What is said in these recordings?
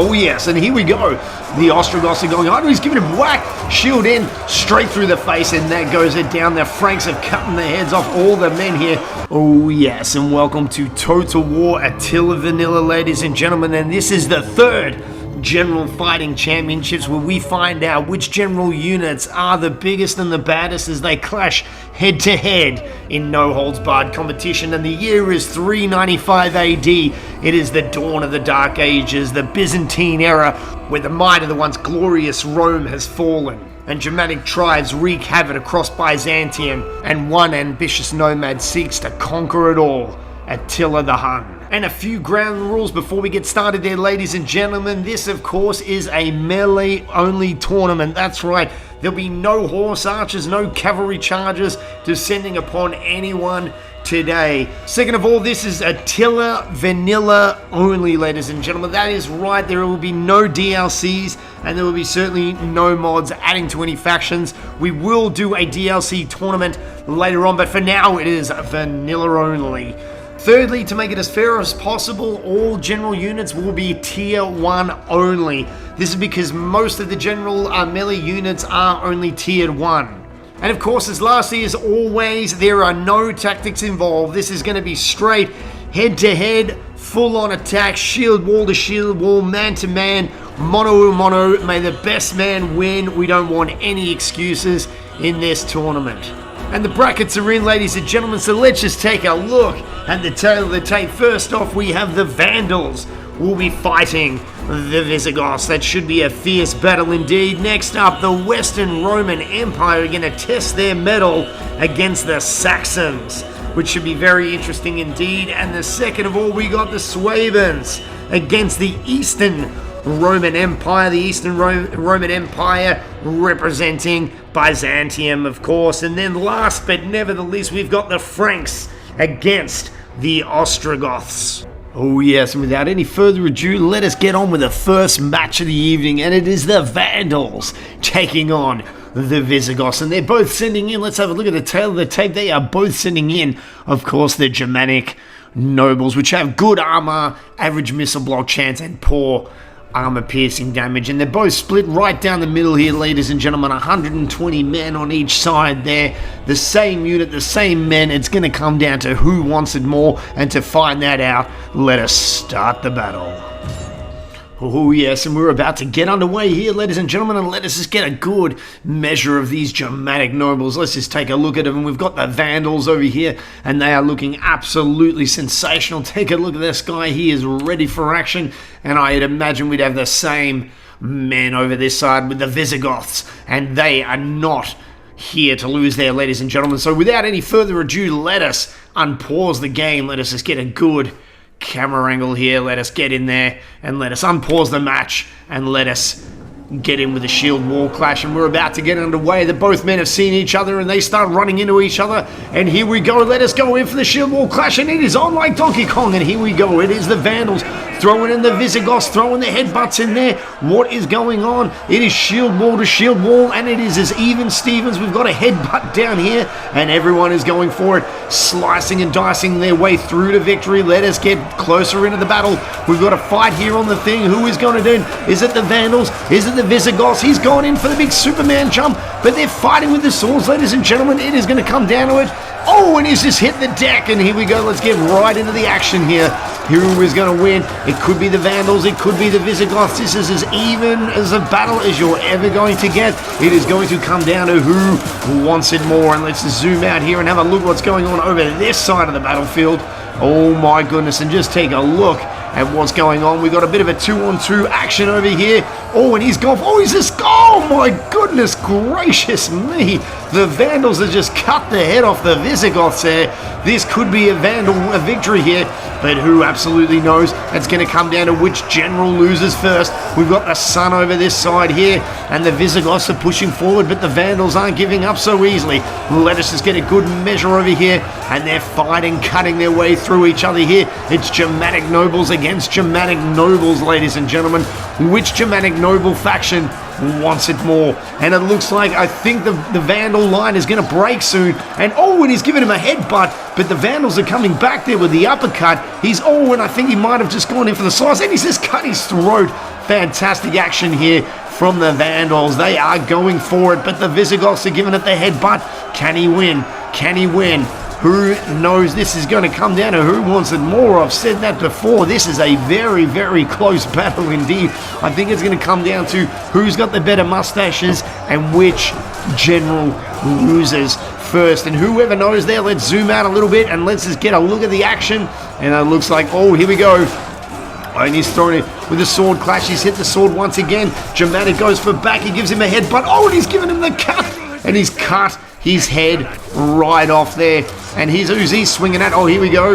Oh yes, and here we go. The Ostrogoths are going on. He's giving him whack. Shield in, straight through the face, and that goes it down. The Franks have cutting the heads off all the men here. Oh yes, and welcome to Total War Attila Vanilla, ladies and gentlemen. And this is the third General Fighting Championships, where we find out which general units are the biggest and the baddest as they clash head to head in no holds barred competition. And the year is 395 AD. It is the dawn of the Dark Ages, the Byzantine era, where the might of the once glorious Rome has fallen, and Germanic tribes wreak havoc across Byzantium, and one ambitious nomad seeks to conquer it all, Attila the Hun. And a few ground rules before we get started there, ladies and gentlemen. This, of course, is a melee-only tournament. That's right. There'll be no horse archers, no cavalry chargers descending upon anyone today. Second of all, this is Attila Vanilla only, ladies and gentlemen. That is right. There will be no DLCs, and there will be certainly no mods adding to any factions. We will do a DLC tournament later on, but for now, it is Vanilla only. Thirdly, to make it as fair as possible, all general units will be tier 1 only. This is because most of the general melee units are only tiered 1. And of course, as lastly as always, there are no tactics involved. This is going to be straight head-to-head, full-on attack, shield wall to shield wall, man-to-man, mono to mono. May the best man win. We don't want any excuses in this tournament. And the brackets are in, ladies and gentlemen, so let's just take a look at the tail of the tape. First off, we have the Vandals. We'll be fighting the Visigoths. That should be a fierce battle indeed. Next up, the Western Roman Empire are going to test their mettle against the Saxons, which should be very interesting indeed. And the second of all, we got the Swabians against the Eastern Roman Empire, the Eastern Roman Empire representing Byzantium, of course. And then last but never the least, we've got the Franks against the Ostrogoths. Oh yes, and without any further ado, let us get on with the first match of the evening, and it is the Vandals taking on the Visigoths, and they're both sending in, let's have a look at the tail of the tape, they are both sending in, of course, the Germanic nobles, which have good armor, average missile block chance, and poor armor piercing damage, and they're both split right down the middle here, ladies and gentlemen. 120 men on each side there, the same unit, the same men. It's going to come down to who wants it more, and to find that out, let us start the battle. Oh yes, and we're about to get underway here, ladies and gentlemen, and let us just get a good measure of these Germanic nobles. Let's just take a look at them. We've got the Vandals over here, and they are looking absolutely sensational. Take a look at this guy. He is ready for action, and I'd imagine we'd have the same men over this side with the Visigoths, and they are not here to lose there, ladies and gentlemen. So without any further ado, let us unpause the game. Let us just get a good camera angle here. Let us get in there and let us unpause the match and let us get in with the shield wall clash, and we're about to get underway. The both men have seen each other and they start running into each other, and here we go. Let us go in for the shield wall clash, and it is on like Donkey Kong, and here we go. It is the Vandals throwing in the Visigoths, throwing the headbutts in there. What is going on? It is shield wall to shield wall, and it is as even Stevens. We've got a headbutt down here, and everyone is going for it, slicing and dicing their way through to victory. Let us get closer into the battle. We've got a fight here on the thing. Who is going to do? Is it the Vandals? Is it the Visigoths? He's gone in for the big Superman jump, but they're fighting with the swords, ladies and gentlemen. It is going to come down to it. Oh, and he's just hit the deck, and here we go. Let's get right into the action here. Who is going to win? It could be the Vandals. It could be the Visigoths. This is as even as a battle as you're ever going to get. It is going to come down to who wants it more. And let's zoom out here and have a look what's going on over this side of the battlefield. Oh my goodness, and just take a look at what's going on. We've got a bit of a 2-on-2 action over here. Oh, and he's gone. Oh, he's just. Oh my goodness gracious me. The Vandals have just cut the head off the Visigoths there. This could be a victory here, but who absolutely knows? It's going to come down to which general loses first. We've got the sun over this side here, and the Visigoths are pushing forward, but the Vandals aren't giving up so easily. Let us just get a good measure over here, and they're fighting, cutting their way through each other here. It's Germanic nobles against Germanic nobles, ladies and gentlemen. Which Germanic noble faction wants it more. And it looks like, I think the Vandal line is going to break soon. And and he's giving him a headbutt, but the Vandals are coming back there with the uppercut. And I think he might have just gone in for the slice, and he's just cut his throat. Fantastic action here from the Vandals. They are going for it, but the Visigoths are giving it the headbutt. Can he win? Can he win? Who knows? This is going to come down to who wants it more. I've said that before. This is a very, very close battle indeed. I think it's going to come down to who's got the better mustaches and which general loses first. And whoever knows there, let's zoom out a little bit and let's just get a look at the action. And it looks like, here we go. And he's thrown it with a sword clash. He's hit the sword once again. Dramatic goes for back. He gives him a headbutt. And he's given him the cut. And he's cut his head right off there. And who's he swinging at? Here we go.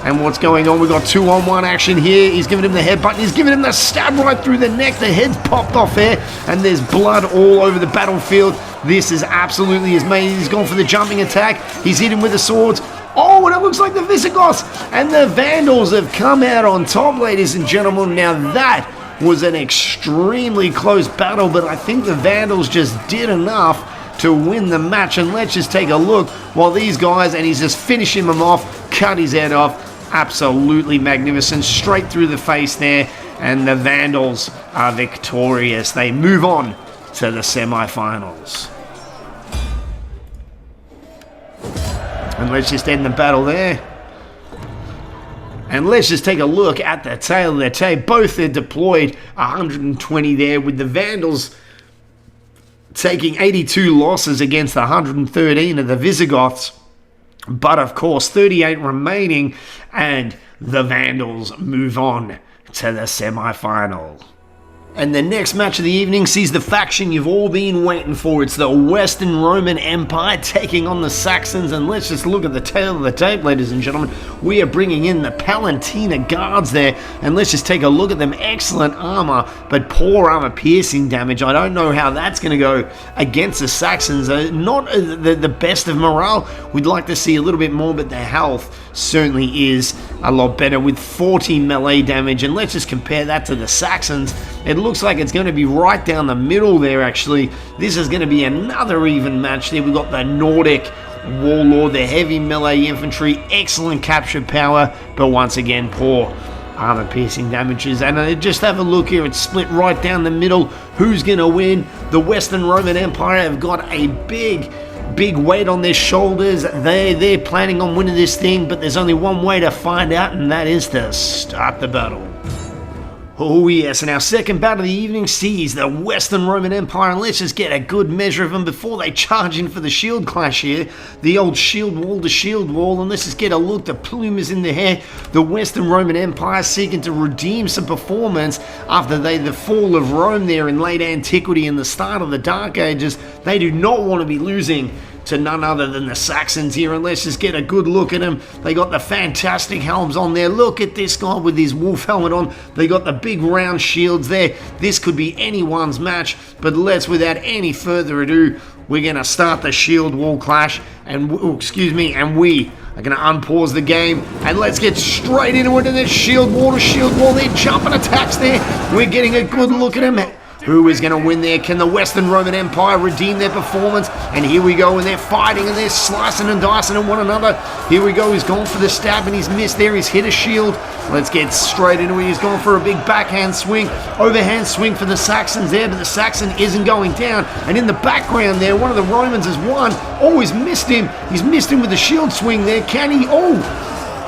And what's going on? We've got 2-on-1 action here. He's giving him the headbutt. He's giving him the stab right through the neck. The head's popped off there. And there's blood all over the battlefield. This is absolutely amazing. He's gone for the jumping attack. He's hit him with the swords. And it looks like the Visigoths and the Vandals have come out on top, ladies and gentlemen. Now that was an extremely close battle, but I think the Vandals just did enough to win the match. And let's just take a look while these guys, and he's just finishing them off, cut his head off. Absolutely magnificent, straight through the face there. And the Vandals are victorious. They move on to the semifinals. And let's just end the battle there. And let's just take a look at the tail of their tape. Both are deployed 120 there, with the Vandals taking 82 losses against 113 of the Visigoths. But of course, 38 remaining, and the Vandals move on to the semi-final. And the next match of the evening sees the faction you've all been waiting for. It's the Western Roman Empire taking on the Saxons. And let's just look at the tail of the tape, ladies and gentlemen. We are bringing in the Palantina guards there. And let's just take a look at them. Excellent armor, but poor armor-piercing damage. I don't know how that's going to go against the Saxons. Not the best of morale. We'd like to see a little bit more, but their health certainly is a lot better with 40 melee damage. And let's just compare that to the Saxons. It looks like it's going to be right down the middle there, actually. This is going to be another even match there. We've got the Nordic Warlord, the heavy melee infantry, excellent capture power, but once again, poor armor-piercing damages. And just have a look here. It's split right down the middle. Who's going to win? The Western Roman Empire have got a big weight on their shoulders. They're planning on winning this thing, but there's only one way to find out, and that is to start the battle. Oh yes, and our second battle of the evening sees the Western Roman Empire, and let's just get a good measure of them before they charge in for the shield clash here. The old shield wall to shield wall, and let's just get a look. The plume is in the hair. The Western Roman Empire seeking to redeem some performance after the fall of Rome there in late antiquity and the start of the Dark Ages. They do not want to be losing to none other than the Saxons here, and let's just get a good look at them. They got the fantastic helms on there. Look at this guy with his wolf helmet on. They got the big round shields there. This could be anyone's match, but let's, without any further ado, we're going to start the shield wall clash, and we are going to unpause the game, and let's get straight into it. In this shield wall to shield wall, they're jumping attacks there. We're getting a good look at them. Who is going to win there? Can the Western Roman Empire redeem their performance? And here we go, and they're fighting, and they're slicing and dicing at one another. Here we go, he's gone for the stab, and he's missed there. He's hit a shield. Let's get straight into it. He's gone for a big backhand swing, overhand swing for the Saxons there, but the Saxon isn't going down. And in the background there, one of the Romans has won. He's missed him. He's missed him with the shield swing there. Can he?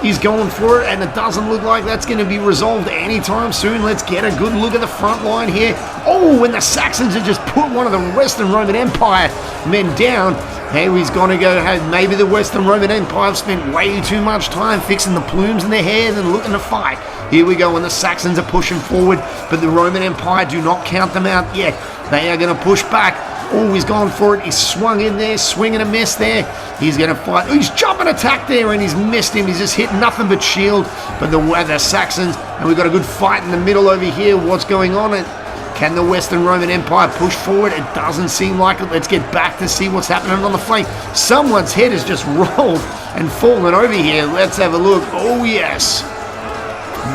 He's going for it, and it doesn't look like that's going to be resolved anytime soon. Let's get a good look at the front line here. And the Saxons have just put one of the Western Roman Empire men down. Hey, he's going to go, maybe the Western Roman Empire have spent way too much time fixing the plumes in their hair and looking to fight. Here we go, and the Saxons are pushing forward, but the Roman Empire do not count them out yet. They are going to push back. He's gone for it. He's swung in there, swing and a miss there. He's going to fight. He's jumping attack there, and he's missed him. He's just hit nothing but shield. But the Saxons, and we've got a good fight in the middle over here. What's going on? Can the Western Roman Empire push forward? It doesn't seem like it. Let's get back to see what's happening on the flank. Someone's head has just rolled and fallen over here. Let's have a look. Yes.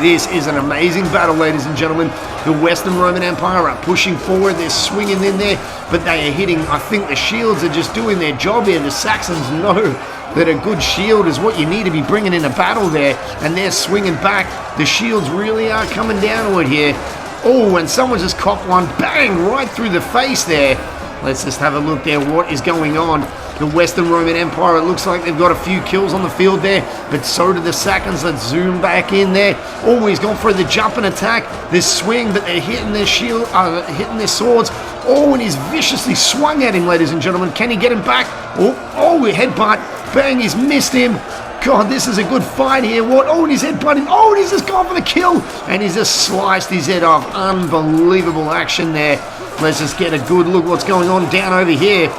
This is an amazing battle, ladies and gentlemen. The Western Roman Empire are pushing forward. They're swinging in there, but they are hitting. I think the shields are just doing their job here. The Saxons know that a good shield is what you need to be bringing in a battle there, and they're swinging back. The shields really are coming down to it here. Oh, and someone just copped one, bang, right through the face there. Let's just have a look there. What is going on? The Western Roman Empire, it looks like they've got a few kills on the field there, but so do the Saxons. Let's zoom back in there. Oh, he's gone for the jumping attack, this swing, but they're hitting their shield, hitting their swords. Oh, and he's viciously swung at him, ladies and gentlemen. Can he get him back? Oh, headbutt. Bang, he's missed him. God, this is a good fight here. What? Oh, and he's headbutting. Oh, and he's just gone for the kill. And he's just sliced his head off. Unbelievable action there. Let's just get a good look what's going on down over here.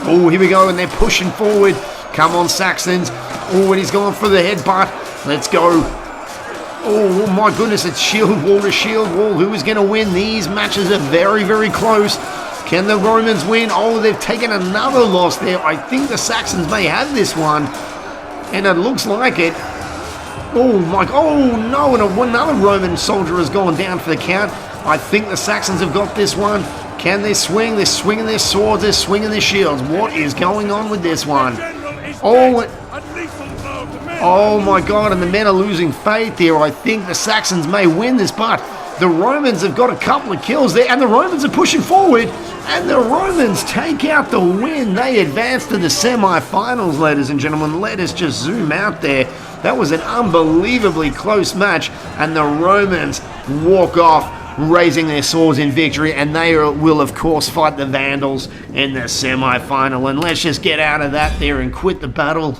Oh, here we go, and they're pushing forward. Come on, Saxons. Oh, and he's gone for the headbutt. Let's go. Oh, my goodness, it's shield wall to shield wall. Who is going to win? These matches are very, very close. Can the Romans win? Oh, they've taken another loss there. I think the Saxons may have this one. And it looks like it. Oh, my. Oh, no, and another Roman soldier has gone down for the count. I think the Saxons have got this one. Can they swing? They're swinging their swords. They're swinging their shields. What is going on with this one? Oh my God, and the men are losing faith here. I think the Saxons may win this, but the Romans have got a couple of kills there, and the Romans are pushing forward, and the Romans take out the win. They advance to the semi-finals, ladies and gentlemen. Let us just zoom out there. That was an unbelievably close match, and the Romans walk off raising their swords in victory, and they will of course fight the Vandals in the semi-final. And let's just get out of that there and quit the battle.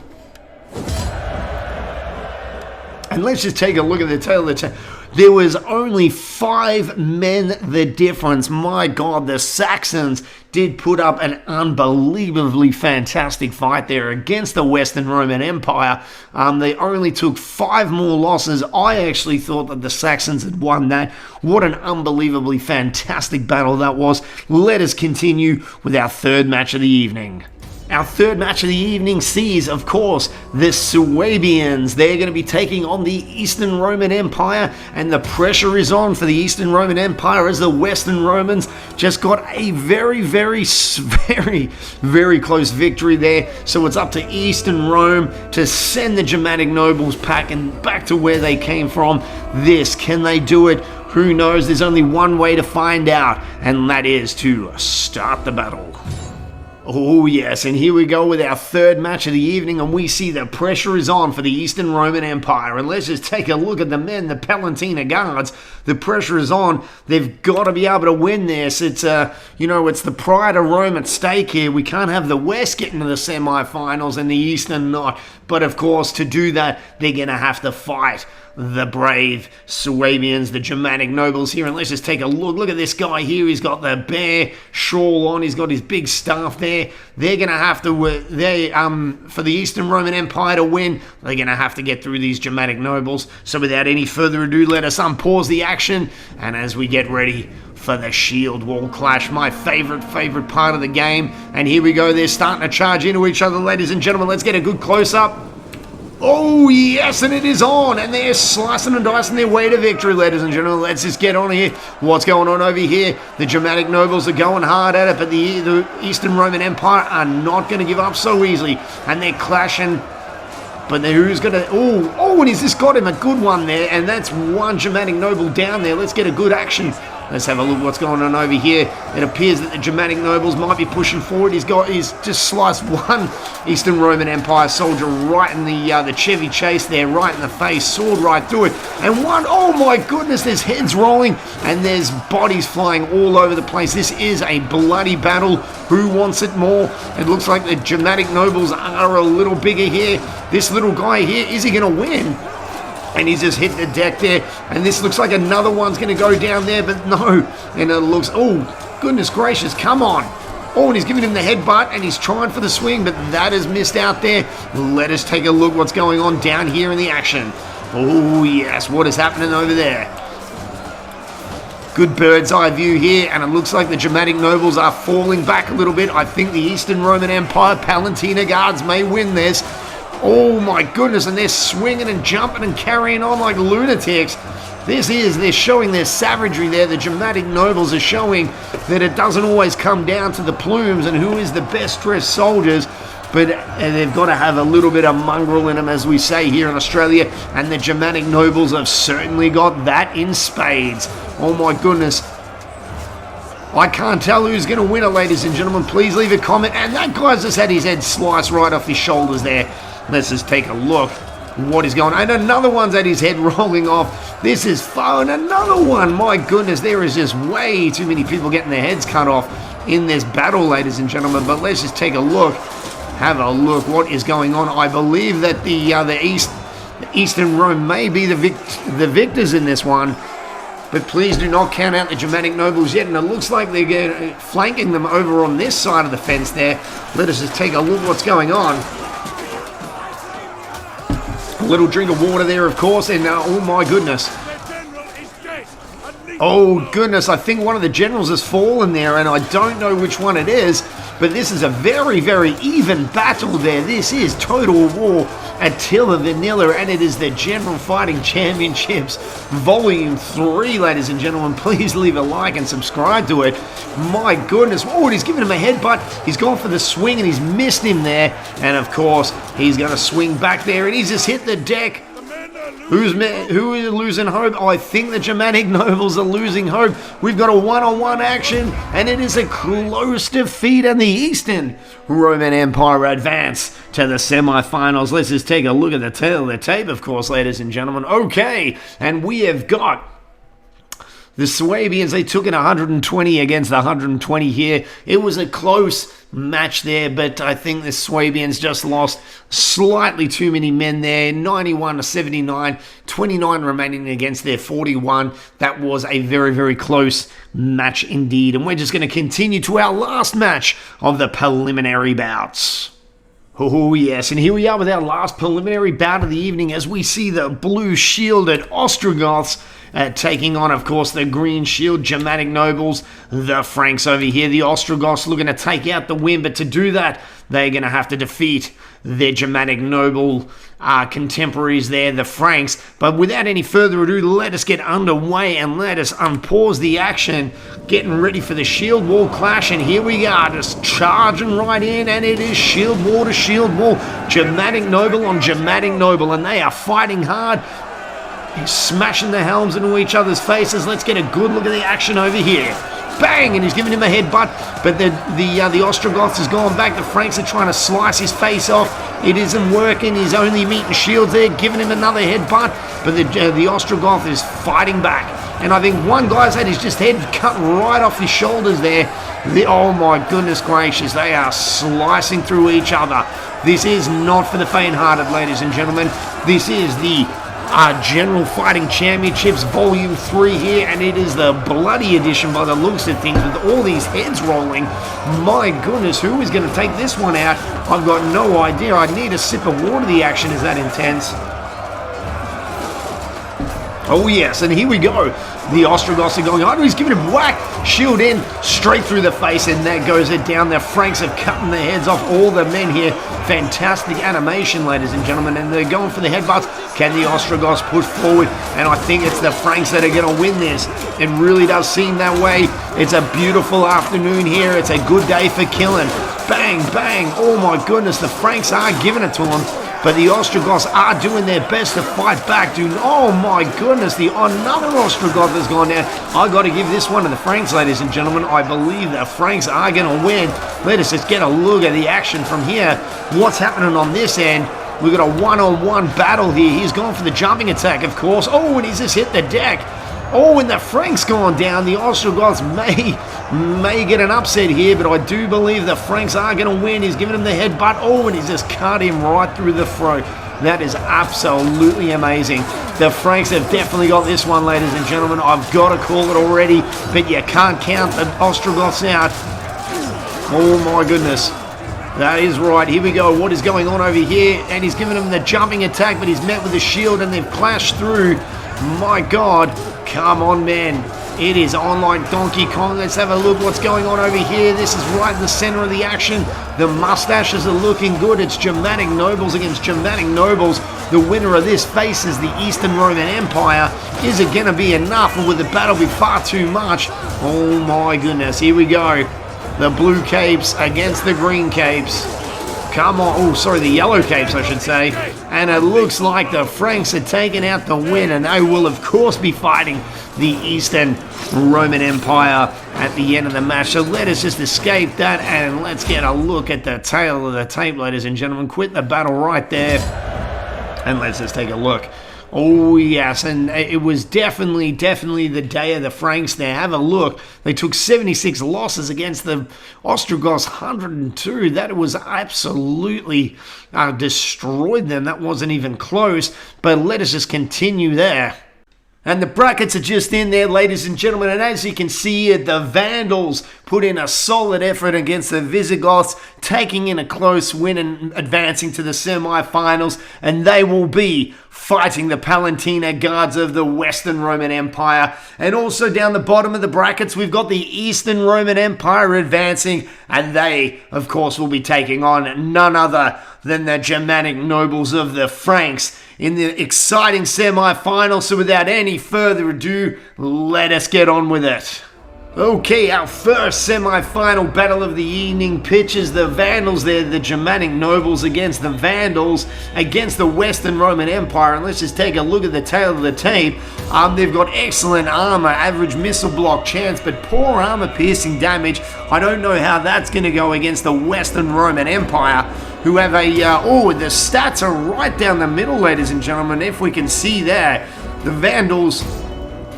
And let's just take a look at the tail of the tail. There was only 5 men the difference. My God, the Saxons did put up an unbelievably fantastic fight there against the Western Roman Empire. They only took 5 more losses. I actually thought that the Saxons had won that. What an unbelievably fantastic battle that was. Let us continue with our third match of the evening. Our third match of the evening sees, of course, the Swabians. They're going to be taking on the Eastern Roman Empire, and the pressure is on for the Eastern Roman Empire as the Western Romans just got a very, very close victory there. So it's up to Eastern Rome to send the Germanic nobles packing back to where they came from. Can they do it? Who knows? There's only one way to find out, and that is to start the battle. Oh yes, and here we go with our third match of the evening, and we see the pressure is on for the Eastern Roman Empire. And let's just take a look at the men, the Palatina Guards. The pressure is on. They've got to be able to win this. It's it's the pride of Rome at stake here. We can't have the West getting to the semi-finals and the Eastern not. But of course, to do that, they're going to have to fight the brave Swabians, the Germanic nobles here. And let's just take a look. Look at this guy here. He's got the bear shawl on. He's got his big staff there. They're going to have to, for the Eastern Roman Empire to win, they're going to have to get through these Germanic nobles. So without any further ado, let us unpause the action. And as we get ready for the shield wall clash, my favorite part of the game. And here we go. They're starting to charge into each other, ladies and gentlemen. Let's get a good close-up. Oh, yes, and it is on, and they're slicing and dicing their way to victory, ladies and gentlemen. Let's just get on here. What's going on over here? The Germanic nobles are going hard at it, but the Eastern Roman Empire are not going to give up so easily, and they're clashing. But who's going to... Oh, and he's just got him a good one there, and that's one Germanic noble down there. Let's get a good action. Let's have a look what's going on over here. It appears that the Germanic nobles might be pushing forward. He's just sliced one Eastern Roman Empire soldier right in the Chevy Chase there, right in the face, sword right through it. And oh my goodness, there's heads rolling and there's bodies flying all over the place. This is a bloody battle. Who wants it more? It looks like the Germanic nobles are a little bigger here. This little guy here, is he going to win? And he's just hit the deck there. And this looks like another one's going to go down there, but no. And it looks, oh, goodness gracious, come on. Oh, and he's giving him the headbutt, and he's trying for the swing, but that has missed out there. Let us take a look what's going on down here in the action. Oh, yes, what is happening over there? Good bird's eye view here, and it looks like the Germanic nobles are falling back a little bit. I think the Eastern Roman Empire Palatina Guards may win this. Oh my goodness, and they're swinging and jumping and carrying on like lunatics. They're showing their savagery there. The Germanic nobles are showing that it doesn't always come down to the plumes and who is the best dressed soldiers, but they've got to have a little bit of mongrel in them, as we say here in Australia, and the Germanic nobles have certainly got that in spades. Oh my goodness. I can't tell who's going to win it, ladies and gentlemen. Please leave a comment. And that guy's just had his head sliced right off his shoulders there. Let's just take a look what is going on. And another one's at his head rolling off. This is fun. Another one. My goodness, there is just way too many people getting their heads cut off in this battle, ladies and gentlemen. But let's just take a look. Have a look what is going on. I believe that the Eastern Rome may be the victors in this one. But please do not count out the Germanic nobles yet. And it looks like they're flanking them over on this side of the fence there. Let us just take a look what's going on. A little drink of water there, of course. And oh my goodness. Oh goodness, I think one of the generals has fallen there. And I don't know which one it is. But this is a very, very even battle there. This is Total War Attila Vanilla, and it is the General Fighting Championships Volume 3, ladies and gentlemen. Please leave a like and subscribe to it. My goodness. Oh, he's giving him a headbutt. He's gone for the swing, and he's missed him there. And, of course, he's going to swing back there, and he's just hit the deck. Who is losing hope? I think the Germanic nobles are losing hope. We've got a one-on-one action, and it is a close defeat, and the Eastern Roman Empire advance to the semifinals. Let's just take a look at the tail of the tape, of course, ladies and gentlemen. Okay, and we have got the Swabians. They took it 120 against 120 here. It was a close match there, but I think the Swabians just lost slightly too many men there. 91 to 79, 29 remaining against their 41. That was a very, very close match indeed. And we're just going to continue to our last match of the preliminary bouts. Oh yes, and here we are with our last preliminary bout of the evening as we see the blue-shielded Ostrogoths taking on, of course, the green-shield Germanic nobles, the Franks over here. The Ostrogoths looking to take out the win, but to do that, they're going to have to defeat their Germanic noble contemporaries there, the Franks. But without any further ado, let us get underway and let us unpause the action, getting ready for the shield wall clash. And here we are, just charging right in, and it is shield wall to shield wall, Germanic noble on Germanic noble, and they are fighting hard. He's smashing the helms into each other's faces. Let's get a good look at the action over here. Bang! And he's giving him a headbutt, but the Ostrogoths has gone back. The Franks are trying to slice his face off. It isn't working. He's only meeting shields there, giving him another headbutt, but the Ostrogoth is fighting back. And I think one guy's had his just head cut right off his shoulders there. Oh my goodness gracious, they are slicing through each other. This is not for the faint-hearted, ladies and gentlemen. This is the General Fighting Championships Volume 3 here, and it is the bloody edition by the looks of things with all these heads rolling. My goodness, who is going to take this one out? I've got no idea. I need a sip of water. The action is that intense. Oh yes, and here we go. The Ostrogoths are going on. He's giving him whack. Shield in, straight through the face, and that goes it down. The Franks have cutting their heads off all the men here. Fantastic animation, ladies and gentlemen, and they're going for the headbutts. Can the Ostrogoths push forward? And I think it's the Franks that are going to win this. It really does seem that way. It's a beautiful afternoon here. It's a good day for killing. Bang, bang. Oh my goodness, the Franks are giving it to them. But the Ostrogoths are doing their best to fight back, dude. Oh my goodness, another Ostrogoth has gone down. I got to give this one to the Franks, ladies and gentlemen. I believe the Franks are going to win. Let us just get a look at the action from here. What's happening on this end? We've got a one-on-one battle here. He's gone for the jumping attack, of course. Oh, and he's just hit the deck. Oh, and the Franks gone down. The Ostrogoths may get an upset here, but I do believe the Franks are going to win. He's giving him the headbutt. Oh, and he's just cut him right through the throat. That is absolutely amazing. The Franks have definitely got this one, ladies and gentlemen. I've got to call it already, but you can't count the Ostrogoths out. Oh, my goodness. That is right. Here we go. What is going on over here? And he's giving him the jumping attack, but he's met with the shield, and they've clashed through. My God. Come on, man. It is on like Donkey Kong. Let's have a look what's going on over here. This is right in the center of the action. The mustaches are looking good. It's Germanic nobles against Germanic nobles. The winner of this faces the Eastern Roman Empire. Is it going to be enough, or will the battle be far too much? Oh my goodness. Here we go. The blue capes against the green capes. Come on. Oh, sorry, the yellow capes, I should say. And it looks like the Franks are taking out the win, and they will, of course, be fighting the Eastern Roman Empire at the end of the match. So let us just escape that, and let's get a look at the tail of the tape, ladies and gentlemen. Quit the battle right there, and let's just take a look. Oh, yes, and it was definitely the day of the Franks there. Have a look. They took 76 losses against the Ostrogoths, 102. That was absolutely destroyed them. That wasn't even close, but let us just continue there. And the brackets are just in there, ladies and gentlemen. And as you can see, the Vandals put in a solid effort against the Visigoths, taking in a close win and advancing to the semi-finals. And they will be fighting the Palatina Guards of the Western Roman Empire. And also down the bottom of the brackets, we've got the Eastern Roman Empire advancing. And they, of course, will be taking on none other than the Germanic nobles of the Franks in the exciting semi-final. So without any further ado, let us get on with it. Okay, our first semi-final battle of the evening pitches the Vandals there, the Germanic nobles against the Vandals, against the Western Roman Empire. And let's just take a look at the tail of the tape. They've got excellent armor, average missile block chance, but poor armor piercing damage. I don't know how that's going to go against the Western Roman Empire, who have a, the stats are right down the middle, ladies and gentlemen. If we can see there, the Vandals,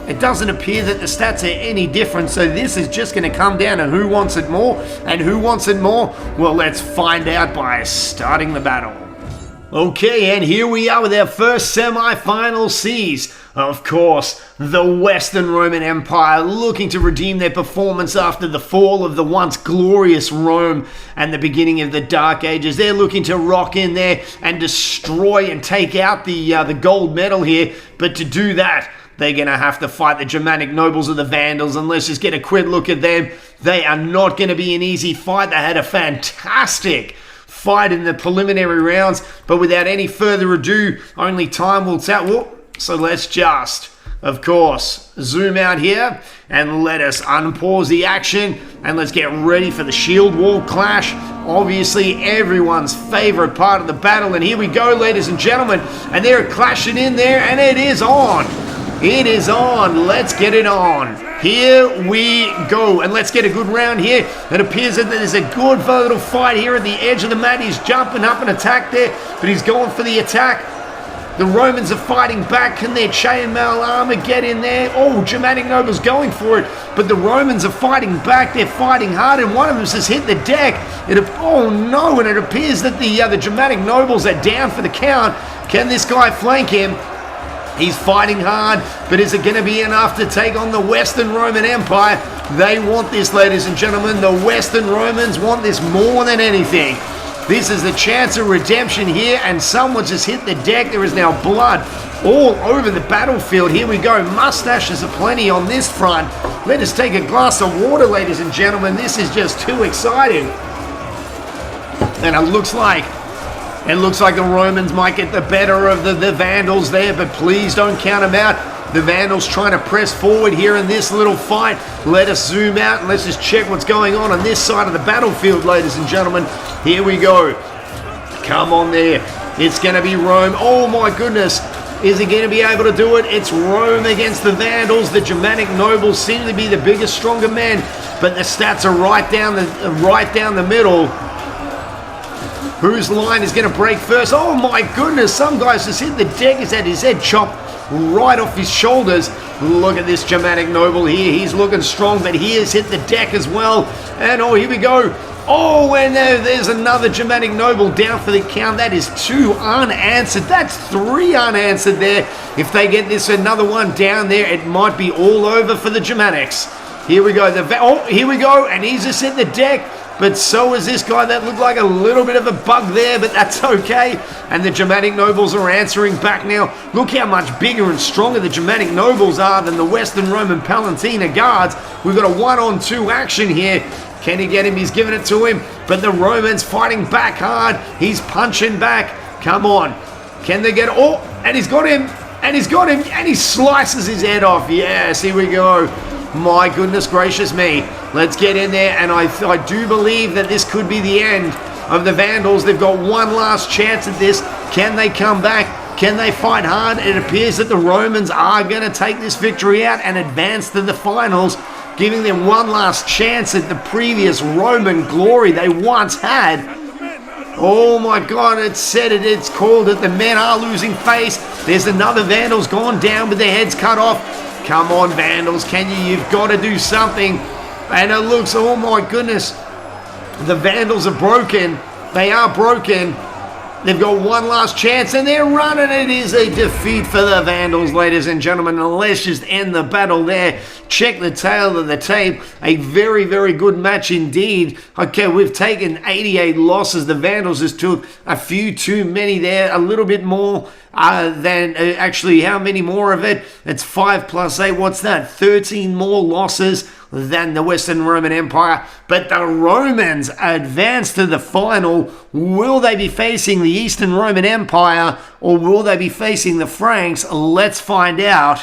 it doesn't appear that the stats are any different, so this is just going to come down to who wants it more. And who wants it more? Well, let's find out by starting the battle. Okay, and here we are with our first semi-final seas. Of course, the Western Roman Empire looking to redeem their performance after the fall of the once glorious Rome and the beginning of the Dark Ages. They're looking to rock in there and destroy and take out the gold medal here. But to do that, they're going to have to fight the Germanic nobles of the Vandals, and let's just get a quick look at them. They are not going to be an easy fight. They had a fantastic fight in the preliminary rounds, but without any further ado, only time will tell. So let's just, of course, zoom out here and let us unpause the action, and let's get ready for the shield wall clash. Obviously, everyone's favorite part of the battle, and here we go, ladies and gentlemen, and they're clashing in there, and it is on. It is on. Let's get it on. Here we go. And let's get a good round here. It appears that there's a good little fight here at the edge of the mat. He's jumping up and attack there, but he's going for the attack. The Romans are fighting back. Can their chainmail armor get in there? Oh, Germanic nobles going for it, but the Romans are fighting back. They're fighting hard, and one of them has hit the deck. Oh no, and it appears that the Germanic nobles are down for the count. Can this guy flank him? He's fighting hard, but is it going to be enough to take on the Western Roman Empire? They want this, ladies and gentlemen. The Western Romans want this more than anything. This is the chance of redemption here, and someone just hit the deck. There is now blood all over the battlefield. Here we go. Mustaches are plenty on this front. Let us take a glass of water, ladies and gentlemen. This is just too exciting. And it looks like the Romans might get the better of the Vandals there, but please don't count them out. The Vandals trying to press forward here in this little fight. Let us zoom out and let's just check what's going on this side of the battlefield, ladies and gentlemen. Here we go. Come on there. It's going to be Rome. Oh my goodness. Is he going to be able to do it? It's Rome against the Vandals. The Germanic nobles seem to be the bigger, stronger men, but the stats are right down the middle. Whose line is going to break first? Oh my goodness, some guys just hit the deck. He's had his head chopped right off his shoulders. Look at this Germanic noble here. He's looking strong, but he has hit the deck as well. And oh, here we go. Oh, and there's another Germanic noble down for the count. That is 2 unanswered. That's 3 unanswered there. If they get this another one down there, it might be all over for the Germanics. Here we go. Here we go, and he's just hit the deck. but so is this guy that looked like a little bit of a bug there, but that's okay. And the Germanic nobles are answering back now. Look how much bigger and stronger the Germanic nobles are than the Western Roman Palatina guards. We've got a 1-on-2 action here. Can he get him? He's giving it to him, but the Romans fighting back hard. He's punching back. Come on. Can they get... Oh, and he's got him. And he's got him. And he slices his head off. Yes, here we go. My goodness gracious me. Let's get in there. And I do believe that this could be the end of the Vandals. They've got one last chance at this. Can they come back? Can they fight hard? It appears that the Romans are going to take this victory out and advance to the finals, giving them one last chance at the previous Roman glory they once had. Oh my God, it's called it. The men are losing face. There's another Vandals gone down with their heads cut off. Come on, Vandals, you've got to do something. And it looks, oh my goodness, the Vandals are broken. They are broken. They've got one last chance and they're running. It is a defeat for the Vandals, ladies and gentlemen. And let's just end the battle there. Check the tail of the tape. A very, very good match indeed. Okay, we've taken 88 losses. The Vandals just took a few too many there. A little bit more than actually how many more of it? It's 5 plus 8. What's that? 13 more losses than the Western Roman Empire. But the Romans advance to the final. Will they be facing the Eastern Roman Empire or will they be facing the Franks? Let's find out.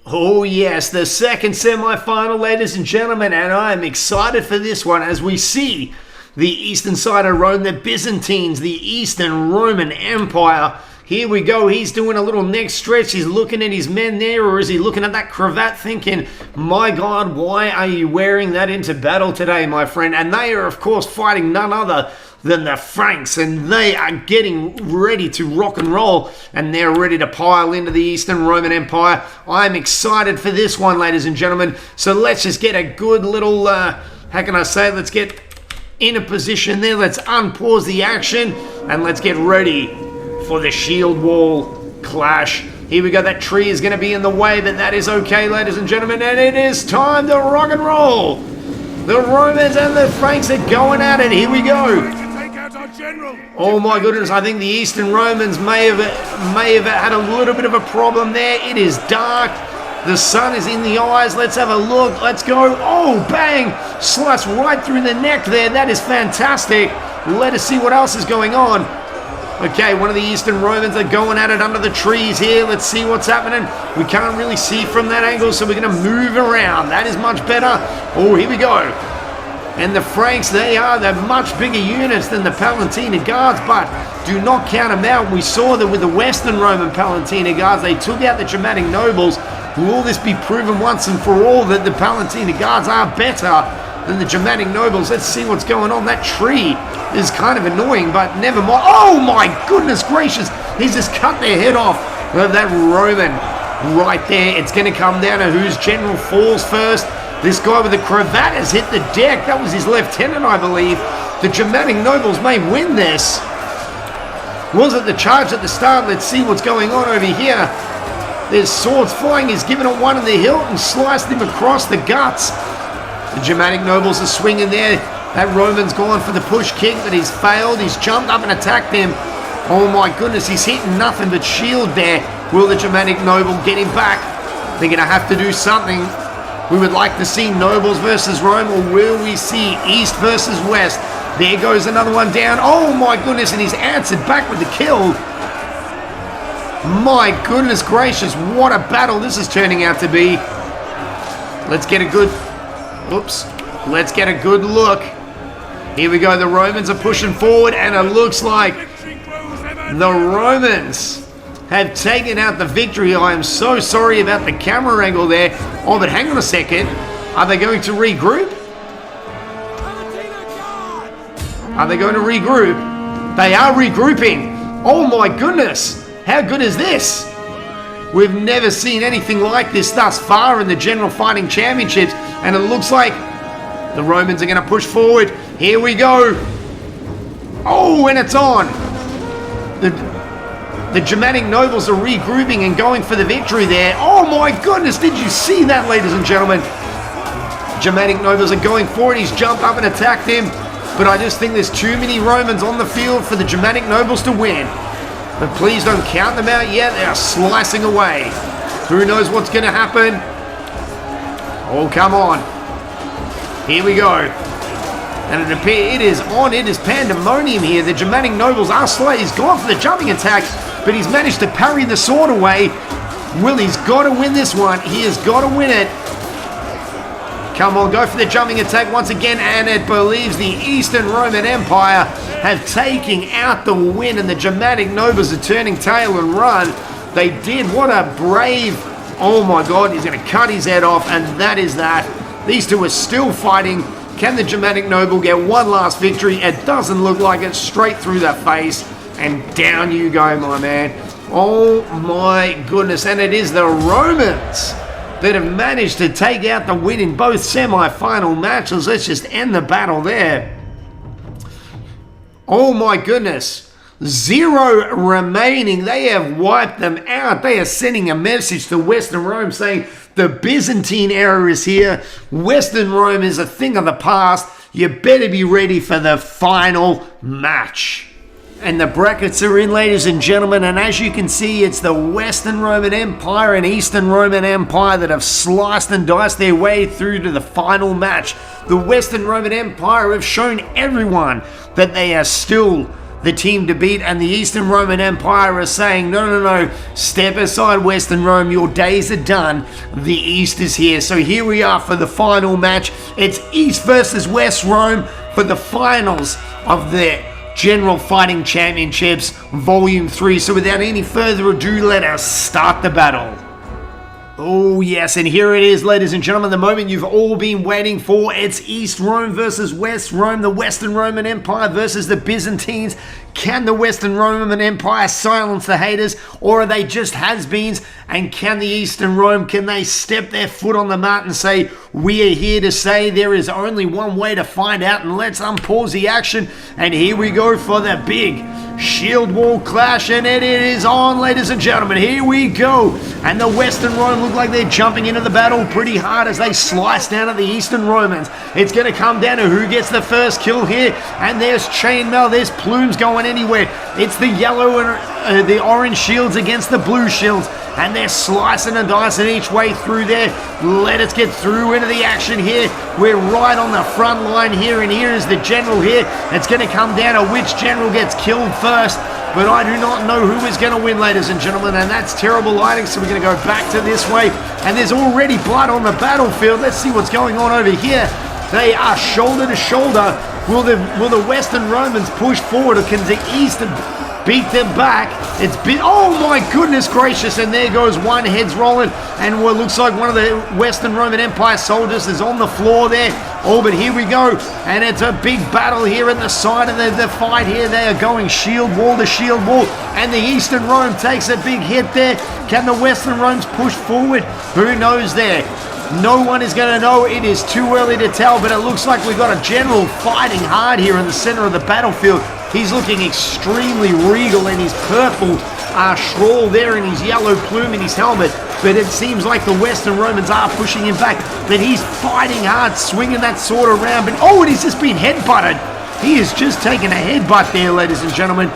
Oh yes, the second semi-final, ladies and gentlemen, and I am excited for this one as we see the eastern side of Rome, the Byzantines, the Eastern Roman Empire. Here we go. He's doing a little neck stretch. He's looking at his men there, or is he looking at that cravat thinking, my God, why are you wearing that into battle today, my friend? And they are, of course, fighting none other than the Franks, and they are getting ready to rock and roll, and they're ready to pile into the Eastern Roman Empire. I'm excited for this one, ladies and gentlemen. So let's just get a good little, how can I say, let's get in a position there. Let's unpause the action, and let's get ready for the shield wall clash. Here we go. That tree is going to be in the way, but that is okay, ladies and gentlemen, and it is time to rock and roll. The Romans and the Franks are going at it. Here we go. Oh my goodness, I think the Eastern Romans may have had a little bit of a problem there. It is dark. The sun is in the eyes. Let's have a look. Let's go. Oh, bang. Slice right through the neck there. That is fantastic. Let us see what else is going on. Okay, one of the Eastern Romans are going at it under the trees here. Let's see what's happening. We can't really see from that angle, so we're going to move around. That is much better. Oh, here we go. And the Franks, they're much bigger units than the Palatina guards, but do not count them out. We saw that with the Western Roman Palatina guards, they took out the Germanic nobles. Will this be proven once and for all that the Palatina guards are better than the Germanic nobles? Let's see what's going on. That tree is kind of annoying, but never mind. Oh my goodness gracious. He's just cut their head off of that Roman right there. It's going to come down to whose general falls first. This guy with the cravat has hit the deck. That was his lieutenant, I believe. The Germanic nobles may win this. Was it the charge at the start? Let's see what's going on over here. There's swords flying. He's given it one in the hilt and sliced him across the guts. The Germanic nobles are swinging there. That Roman's gone for the push kick, but he's failed. He's jumped up and attacked him. Oh my goodness, he's hitting nothing but shield there. Will the Germanic noble get him back? They're going to have to do something. We would like to see nobles versus Rome, or will we see East versus West? There goes another one down. Oh my goodness, and he's answered back with the kill. My goodness gracious, what a battle this is turning out to be. Let's get a good... Oops. Let's get a good look. Here we go. The Romans are pushing forward, and it looks like the Romans have taken out the victory. I am so sorry about the camera angle there. Oh, but hang on a second. Are they going to regroup? Are they going to regroup? They are regrouping. Oh my goodness. How good is this? We've never seen anything like this thus far in the General Fighting Championships, and it looks like the Romans are going to push forward. Here we go. Oh, and it's on. The Germanic nobles are regrouping and going for the victory there. Oh my goodness, did you see that, ladies and gentlemen? Germanic nobles are going for it. He's jumped up and attacked him. But I just think there's too many Romans on the field for the Germanic nobles to win. But please don't count them out yet. They are slicing away. Who knows what's going to happen? Oh, come on. Here we go. And it is pandemonium here. The Germanic nobles are slow. He's gone for the jumping attack, but he's managed to parry the sword away. Willie's got to win this one. He has got to win it. Come on, go for the jumping attack once again, and it believes the Eastern Roman Empire have taken out the win, and the Germanic nobles are turning tail and run. They did. What a brave... Oh my God, he's going to cut his head off, and that is that. These two are still fighting. Can the Germanic noble get one last victory? It doesn't look like it. Straight through the face, and down you go, my man. Oh my goodness, and it is the Romans that have managed to take out the win in both semi-final matches. Let's just end the battle there. Oh my goodness. 0 remaining. They have wiped them out. They are sending a message to Western Rome saying the Byzantine era is here. Western Rome is a thing of the past. You better be ready for the final match. And the brackets are in, ladies and gentlemen, and as you can see, it's the Western Roman Empire and Eastern Roman Empire that have sliced and diced their way through to the final match. The Western Roman Empire have shown everyone that they are still the team to beat, and the Eastern Roman Empire are saying, no, step aside, Western Rome, your days are done. The East is here. So here we are for the final match. It's East versus West Rome for the finals of the General Fighting Championships Volume 3. So without any further ado, let us start the battle. Oh yes, and here it is, ladies and gentlemen, the moment you've all been waiting for. It's East Rome versus West Rome, the Western Roman Empire versus the Byzantines. Can the Western Roman Empire silence the haters, or are they just has-beens? And can the Eastern Rome, can they step their foot on the mat and say, we are here to say there is only one way to find out, and let's unpause the action. And here we go for the big shield wall clash, and it is on, ladies and gentlemen. Here we go. And the Western Rome look like they're jumping into the battle pretty hard as they slice down at the Eastern Romans. It's going to come down to who gets the first kill here. And there's chainmail, there's plumes going anywhere. It's the yellow and the orange shields against the blue shields, and they're slicing and dicing each way through there. Let us get through into the action here. We're right on the front line here, and here is the general here. It's going to come down to which general gets killed first, but I do not know who is going to win, ladies and gentlemen, and that's terrible lighting, so we're going to go back to this way, and there's already blood on the battlefield. Let's see what's going on over here. They are shoulder to shoulder. Will the Western Romans push forward, or can the Eastern beat them back? It's been, oh my goodness gracious, and there goes one, head's rolling, and what looks like one of the Western Roman Empire soldiers is on the floor there. Oh, but here we go, and it's a big battle here at the side of the fight here. They are going shield wall to shield wall, and the Eastern Rome takes a big hit there. Can the Western Romans push forward? Who knows there? No one is going to know. It is too early to tell, but it looks like we've got a general fighting hard here in the center of the battlefield. He's looking extremely regal in his purple shawl there and his yellow plume in his helmet, but it seems like the Western Romans are pushing him back, but he's fighting hard, swinging that sword around, but oh, and he's just been headbutted. He has just taken a headbutt there, ladies and gentlemen.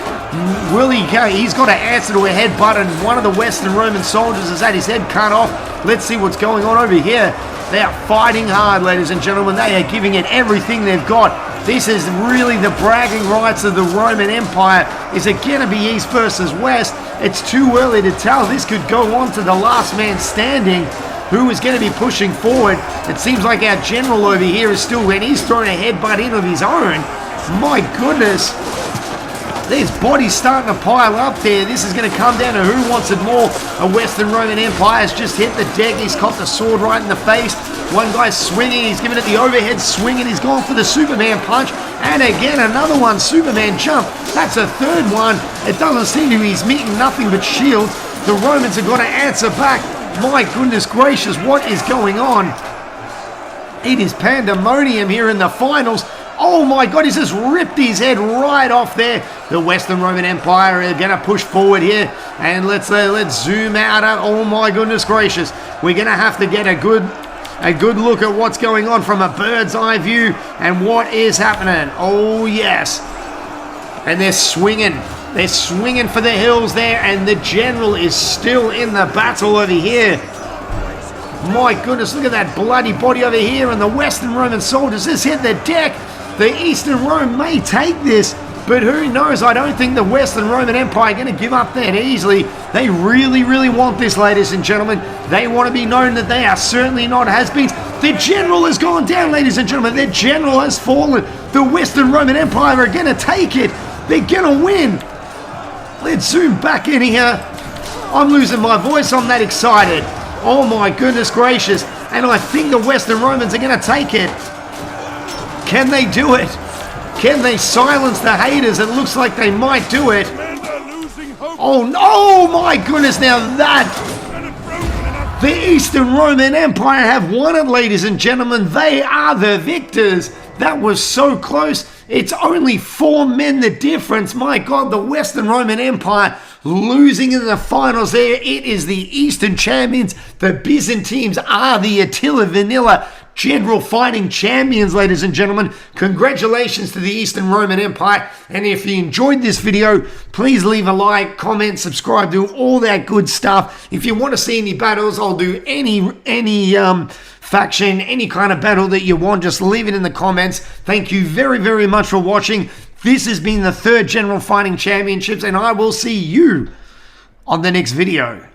Will he go? He's got to answer to a headbutt, and one of the Western Roman soldiers has had his head cut off. Let's see what's going on over here. They are fighting hard, ladies and gentlemen. They are giving it everything they've got. This is really the bragging rights of the Roman Empire. Is it going to be East versus West? It's too early to tell. This could go on to the last man standing. Who is going to be pushing forward? It seems like our general over here is still, when he's throwing a headbutt in of his own. My goodness. There's bodies starting to pile up there. This is going to come down to who wants it more. A Western Roman Empire has just hit the deck. He's caught the sword right in the face. One guy's swinging. He's giving it the overhead swing, and he's gone for the Superman punch. And again, another one, Superman jump. That's a third one. It doesn't seem to be, he's meeting nothing but shield. The Romans are going to answer back. My goodness gracious, what is going on? It is pandemonium here in the finals. Oh my God, he's just ripped his head right off there. The Western Roman Empire are going to push forward here. And let's zoom out. Oh my goodness gracious. We're going to have to get a good a good look at what's going on from a bird's eye view and what is happening. Oh, yes. And they're swinging. They're swinging for the hills there, and the general is still in the battle over here. My goodness, look at that bloody body over here, and the Western Roman soldiers just hit the deck. The Eastern Rome may take this, but who knows? I don't think the Western Roman Empire are going to give up that easily. They really, really want this, ladies and gentlemen. They want to be known that they are certainly not has-beens. The general has gone down, ladies and gentlemen. The general has fallen. The Western Roman Empire are going to take it. They're going to win. Let's zoom back in here. I'm losing my voice. I'm that excited. Oh my goodness gracious. And I think the Western Romans are going to take it. Can they do it? Can they silence the haters? It looks like they might do it. Oh no, my goodness. Now that the Eastern Roman Empire have won it, ladies and gentlemen. They are the victors. That was so close. It's only 4 men the difference. My God, the Western Roman Empire losing in the finals there. It is the Eastern champions. The Byzantines are the Attila Vanilla general fighting champions, ladies and gentlemen. Congratulations to the Eastern Roman Empire. And if you enjoyed this video, please leave a like, comment, subscribe, do all that good stuff. If you want to see any battles, I'll do any faction, any kind of battle that you want, just leave it in the comments. Thank you very, very much for watching. This has been the 3rd General Fighting Championships, and I will see you on the next video.